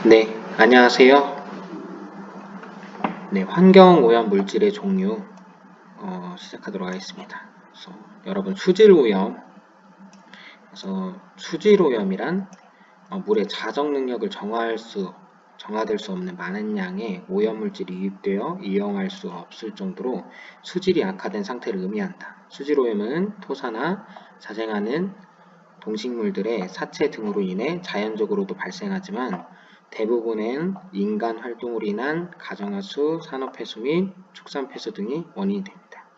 네, 안녕하세요. 네, 환경오염 물질의 종류 시작하도록 하겠습니다. 그래서 여러분 수질오염이란 물의 자정 능력을 정화될 수 없는 많은 양의 오염물질이 유입되어 이용할 수 없을 정도로 수질이 악화된 상태를 의미한다. 수질오염은 토사나 자생하는 동식물들의 사체 등으로 인해 자연적으로도 발생하지만 대부분은 인간 활동으로 인한 가정하수, 산업폐수 및 축산폐수 등이 원인이 됩니다.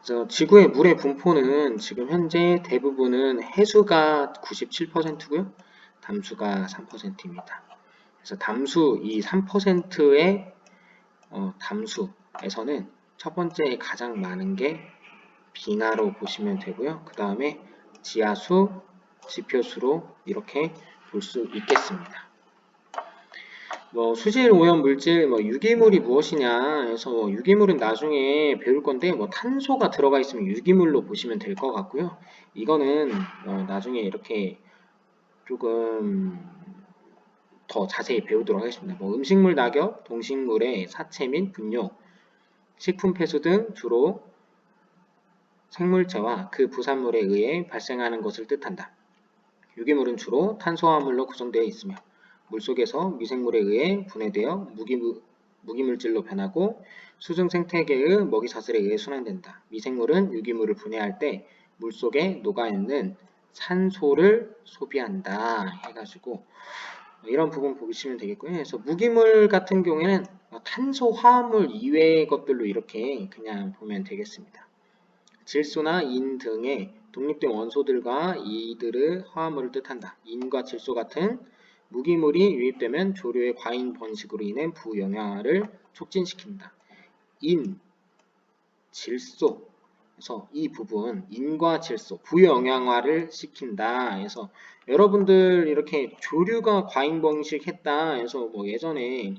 그래서 지구의 물의 분포는 지금 현재 대부분은 해수가 97%고요. 담수가 3%입니다. 그래서 담수 이 3%의 담수에서는 첫 번째 가장 많은 게 빙하로 보시면 되고요. 그 다음에 지하수, 지표수로 이렇게 볼 수 있겠습니다. 수질 오염 물질, 유기물이 무엇이냐 해서 유기물은 나중에 배울 건데 탄소가 들어가 있으면 유기물로 보시면 될 것 같고요. 이거는 나중에 이렇게 조금 더 자세히 배우도록 하겠습니다. 음식물 낙엽, 동식물의 사체 및 분뇨, 식품 폐수 등 주로 생물체와 그 부산물에 의해 발생하는 것을 뜻한다. 유기물은 주로 탄수화물로 구성되어 있으며 물속에서 미생물에 의해 분해되어 무기물질로 변하고 수중 생태계의 먹이사슬에 의해 순환된다. 미생물은 유기물을 분해할 때 물속에 녹아있는 산소를 소비한다 해가지고 이런 부분 보시면 되겠고요. 그래서 무기물 같은 경우에는 탄소 화합물 이외의 것들로 이렇게 그냥 보면 되겠습니다. 질소나 인 등의 독립된 원소들과 이들의 화합물을 뜻한다. 인과 질소 같은 무기물이 유입되면 조류의 과잉 번식으로 인해 부영양화를 촉진시킨다. 인, 질소, 그래서 이 부분 인과 질소, 부영양화를 시킨다. 그래서 여러분들 이렇게 조류가 과잉 번식했다. 해서 예전에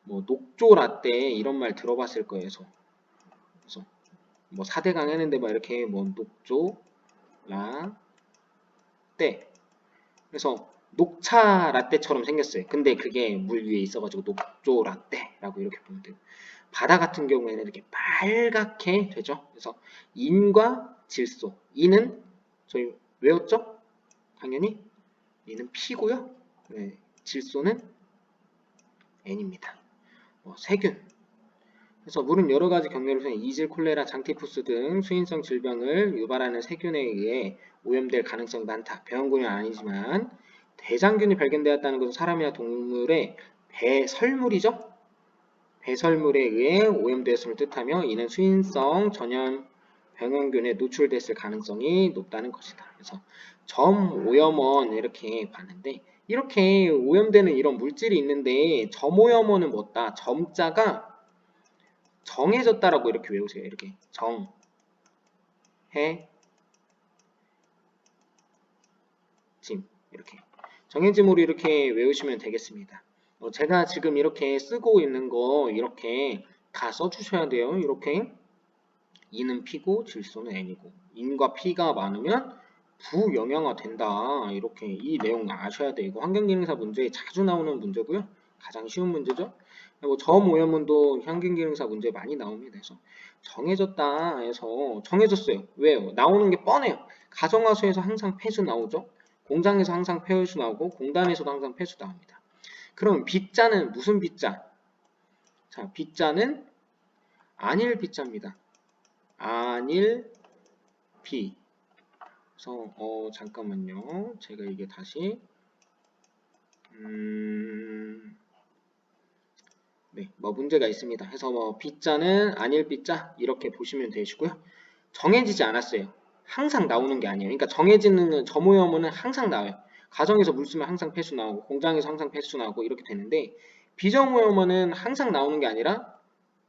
녹조 라떼 이런 말 들어봤을 거예요. 그래서 4대강 했는데 이렇게 녹조 라떼 그래서 녹차 라떼처럼 생겼어요. 근데 그게 물 위에 있어가지고 녹조 라떼라고 이렇게 보면 돼요. 바다 같은 경우에는 이렇게 빨갛게 되죠. 그래서 인과 질소. 인은 저희 외웠죠? 당연히 인은 P고요. 네, 질소는 N입니다. 세균. 그래서 물은 여러 가지 경로로 통해 이질, 콜레라, 장티푸스 등 수인성 질병을 유발하는 세균에 의해 오염될 가능성이 많다. 병원군은 아니지만 대장균이 발견되었다는 것은 사람이나 동물의 배설물이죠. 배설물에 의해 오염되었음을 뜻하며 이는 수인성 전염 병원균에 노출됐을 가능성이 높다는 것이다. 그래서 점오염원 이렇게 봤는데 이렇게 오염되는 이런 물질이 있는데 점오염원은 뭐다? 점자가 정해졌다라고 이렇게 외우세요. 이렇게 정해짐 이렇게 정해짐으로 이렇게 외우시면 되겠습니다. 제가 지금 이렇게 쓰고 있는 거 이렇게 다 써주셔야 돼요. 이렇게 E는 P고 질소는 N이고 인과 P가 많으면 부영양화 된다. 이렇게 이 내용 아셔야 돼. 이거 환경기능사 문제에 자주 나오는 문제고요. 가장 쉬운 문제죠. 저오염원도 환경기능사 문제 많이 나옵니다. 그래서 정해졌다 해서 정해졌어요. 왜요? 나오는 게 뻔해요. 가정하수에서 항상 폐수 나오죠. 공장에서 항상 폐수 나오고 공단에서도 항상 폐수 나옵니다. 그럼 B자는 무슨 B자? 자, B자는 안일 B자입니다. 안일 B. 그래서 잠깐만요. 제가 이게 다시 네, 문제가 있습니다. 해서 B자는 안일 B자 이렇게 보시면 되시고요. 정해지지 않았어요. 항상 나오는 게 아니에요. 그러니까 정해지는 점오염원은 항상 나와요. 가정에서 물 쓰면 항상 폐수 나오고 공장에서 항상 폐수 나오고 이렇게 되는데 비점오염원은 항상 나오는 게 아니라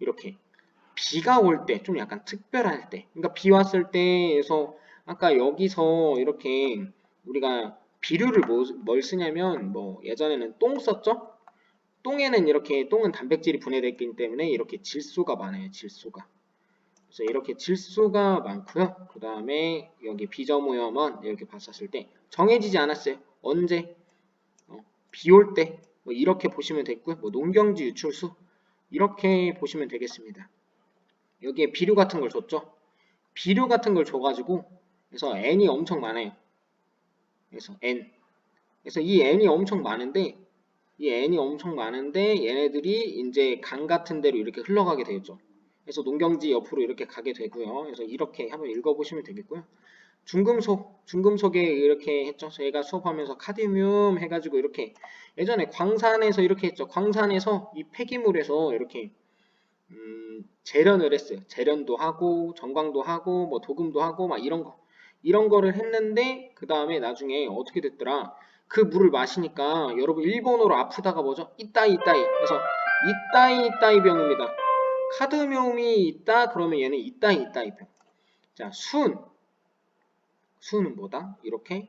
이렇게 비가 올 때 좀 약간 특별할 때 그러니까 비 왔을 때에서 아까 여기서 이렇게 우리가 비료를 뭘 쓰냐면 예전에는 똥 썼죠? 똥에는 이렇게 똥은 단백질이 분해됐기 때문에 이렇게 질소가 많아요. 질소가. 그래서 이렇게 질소가 많고요. 그 다음에 여기 비점오염원 이렇게 봤었을 때 정해지지 않았어요. 언제? 비 올 때. 뭐 이렇게 보시면 되고요. 뭐 농경지 유출수 이렇게 보시면 되겠습니다. 여기에 비료 같은 걸 줬죠. 비료 같은 걸 줘가지고 그래서 n이 엄청 많아요. 그래서 n. 그래서 이 n이 엄청 많은데 얘네들이 이제 강 같은 데로 이렇게 흘러가게 되죠. 그래서 농경지 옆으로 이렇게 가게 되고요. 그래서 이렇게 한번 읽어보시면 되겠고요. 중금속에 이렇게 했죠. 저희가 수업하면서 카드뮴 해가지고 이렇게 예전에 광산에서 이렇게 했죠. 광산에서 이 폐기물에서 이렇게 재련을 했어요. 재련도 하고 정광도 하고 뭐 도금도 하고 막 이런 거를 했는데 그 다음에 나중에 어떻게 됐더라? 그 물을 마시니까 여러분 일본어로 아프다가 뭐죠? 이따이 그래서 이따이 병입니다. 카드뮴이 있다 그러면 얘는 이따이 병. 자, 수는 뭐다? 이렇게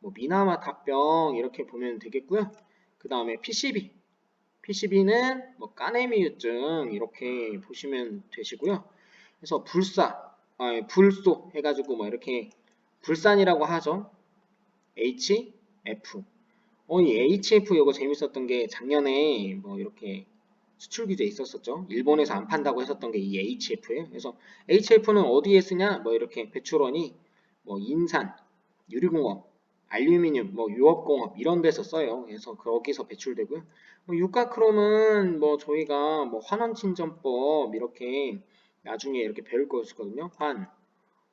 뭐 미나마타병 이렇게 보면 되겠고요. 그 다음에 PCB는 뭐 까네미유증 이렇게 보시면 되시고요. 그래서 불소 해가지고 뭐 이렇게 불산이라고 하죠. HF. 이 HF 이거 재밌었던 게 작년에 뭐 이렇게 수출 규제 있었었죠. 일본에서 안 판다고 했었던 게 이 HF예요. 그래서 HF는 어디에 쓰냐? 뭐 이렇게 배출원이 뭐 인산, 유리공업, 알루미늄, 뭐 유업공업 이런 데서 써요. 그래서 거기서 배출되고요. 뭐 유가크롬은 뭐 저희가 뭐 환원침전법 이렇게 나중에 이렇게 배울 거였거든요.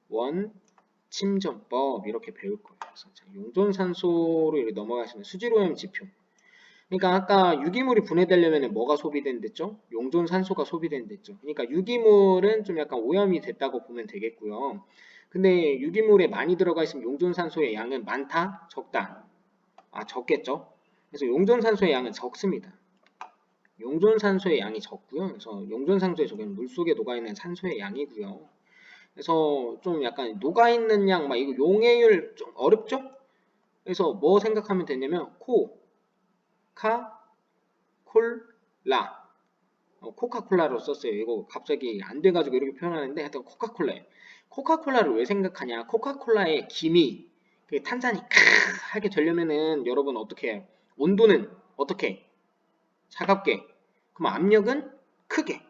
원침전법 이렇게 배울 거예요. 그래서 용존산소로 이렇게 넘어가시면 수질오염 지표. 그러니까 아까 유기물이 분해되려면 뭐가 소비된댔죠? 용존산소가 소비된댔죠. 그러니까 유기물은 좀 약간 오염이 됐다고 보면 되겠고요. 근데 유기물에 많이 들어가 있으면 용존산소의 양은 많다? 적다? 적겠죠. 그래서 용존산소의 양은 적습니다. 용존산소의 양이 적고요. 그래서 용존산소의 적은 물속에 녹아있는 산소의 양이고요. 그래서 좀 약간 녹아있는 양, 막 이거 용해율 좀 어렵죠? 그래서 뭐 생각하면 되냐면 코카콜라 코카콜라로 썼어요. 이거 갑자기 안 돼가지고 이렇게 표현하는데 하여튼 코카콜라예요. 코카콜라를 왜 생각하냐? 코카콜라의 기미, 그 탄산이 하게 되려면은 여러분 어떻게 해요? 온도는 어떻게? 차갑게. 그럼 압력은 크게.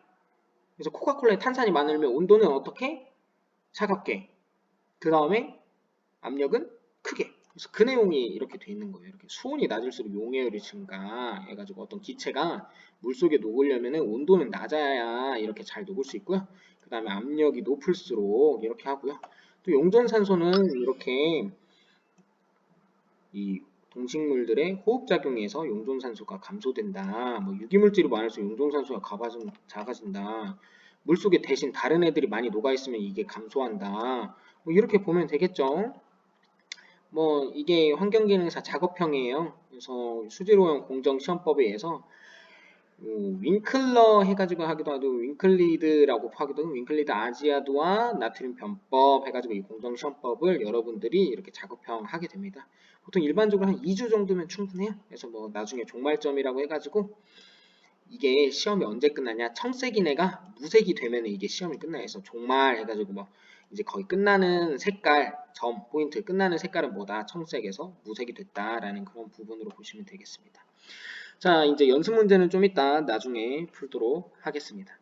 그래서 코카콜라에 탄산이 많으면 온도는 어떻게? 차갑게. 그 다음에 압력은 크게. 그래서 그 내용이 이렇게 돼 있는 거예요. 이렇게 수온이 낮을수록 용해율이 증가해가지고 어떤 기체가 물속에 녹으려면 온도는 낮아야 이렇게 잘 녹을 수 있고요. 그 다음에 압력이 높을수록 이렇게 하고요. 또 용존산소는 이렇게 이 동식물들의 호흡작용에서 용존산소가 감소된다. 뭐 유기물질이 많을수록 용존산소가 작아진다. 물속에 대신 다른 애들이 많이 녹아있으면 이게 감소한다. 뭐 이렇게 보면 되겠죠. 뭐 이게 환경기능사 작업형이에요. 그래서 수질오염 공정시험법에 의해서 윙클러 해가지고 하기도 하고 윙클리드라고 하기도 하고 윙클리드 아지아드와 나트륨 변법 해가지고 이 공정시험법을 여러분들이 이렇게 작업형 하게 됩니다. 보통 일반적으로 한 2주 정도면 충분해요. 그래서 뭐 나중에 종말점이라고 해가지고 이게 시험이 언제 끝나냐? 청색인 애가 무색이 되면 이게 시험이 끝나요. 그래서 종말 해가지고 뭐 이제 거의 끝나는 색깔, 점, 포인트 끝나는 색깔은 뭐다? 청색에서 무색이 됐다라는 그런 부분으로 보시면 되겠습니다. 자, 이제 연습 문제는 좀 이따 나중에 풀도록 하겠습니다.